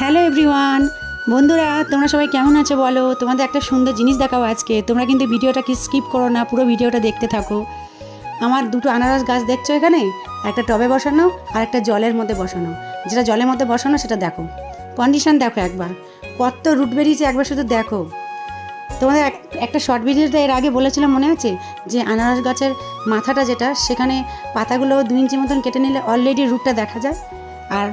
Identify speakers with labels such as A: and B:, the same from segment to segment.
A: Hello everyone, বন্ধুরা তোমরা সবাই কেমন আছো বলো। তোমাদের একটা সুন্দর জিনিস দেখাবো আজকে। তোমরা কিন্তু ভিডিওটা কি স্কিপ করো না, পুরো ভিডিওটা দেখতে থাকো। আমার দুটো আনারস গাছ দেখছো এখানে, একটা টবে বসানো আর একটা জলের মধ্যে বসানো। যেটা জলের মধ্যে বসানো সেটা দেখো, কন্ডিশন দেখো একবার, কত রুট বেরিয়েছে একবার শুধু দেখো। তোমাদের একটা শর্ট ভিডিওতে এর আগে বলেছিলাম মনে আছে, যে আনারস গাছের মাথাটা যেটা, সেখানে পাতাগুলো 2 ইঞ্চি মতন কেটে নিলে অলরেডি রুটটা দেখা যায়। আর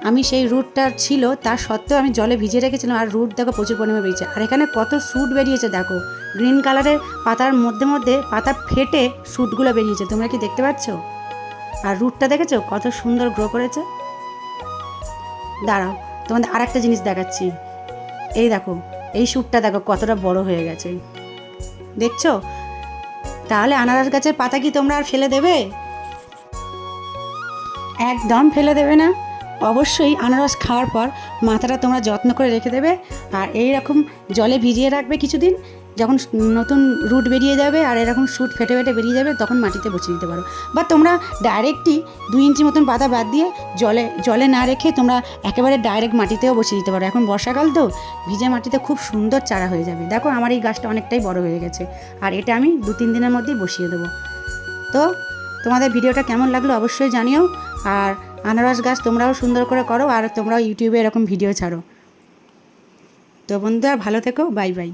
A: আমি সেই রুটটা ছিল, তার সত্ত্বেও আমি জলে ভিজিয়ে রেখেছিলাম, আর রুট দেখো প্রচুর পরিমাণে বেরিয়েছে। আর এখানে কত শ্যুট বেরিয়েছে দেখো, গ্রিন কালারের পাতার মধ্যে মধ্যে পাতা ফেটে শ্যুটগুলো বেরিয়েছে, তোমরা কি দেখতে পাচ্ছ? আর রুটটা দেখেছো কত সুন্দর গ্রো করেছে। দাঁড়াও তোমাদের আর একটা জিনিস দেখাচ্ছি। এই দেখো, এই শ্যুটটা দেখো কতটা বড় হয়ে গেছে, দেখছো? তাহলে আনারস গাছের পাতা কি তোমরা আর ফেলে দেবে? একদম ফেলে দেবে না। অবশ্যই আনারস খাওয়ার পর মাথাটা তোমরা যত্ন করে রেখে দেবে, আর এই রকম জলে ভিজিয়ে রাখবে কিছুদিন। যখন নতুন রুট বেরিয়ে যাবে আর এরকম শ্যুট ফেটে ফেটে বেরিয়ে যাবে, তখন মাটিতে বসিয়ে দিতে পারো। বা তোমরা ডাইরেক্টই 2 ইঞ্চি মতন পাতা বাদ দিয়ে জলে না রেখে তোমরা একেবারে ডাইরেক্ট মাটিতেও বসিয়ে দিতে পারো। এখন বর্ষাকাল তো, ভিজে মাটিতে খুব সুন্দর চারা হয়ে যাবে। দেখো আমার এই গাছটা অনেকটাই বড় হয়ে গেছে, আর এটা আমি 2-3 দিনের মধ্যেই বসিয়ে দেবো। তো তোমাদের ভিডিওটা কেমন লাগলো অবশ্যই জানিও। আর আনারস গাছ তোমরাও সুন্দর করে করো, আর তোমরাও ইউটিউবে এরকম ভিডিও ছাড়ো। তো বন্ধুরা ভালো থেকো, বাই বাই।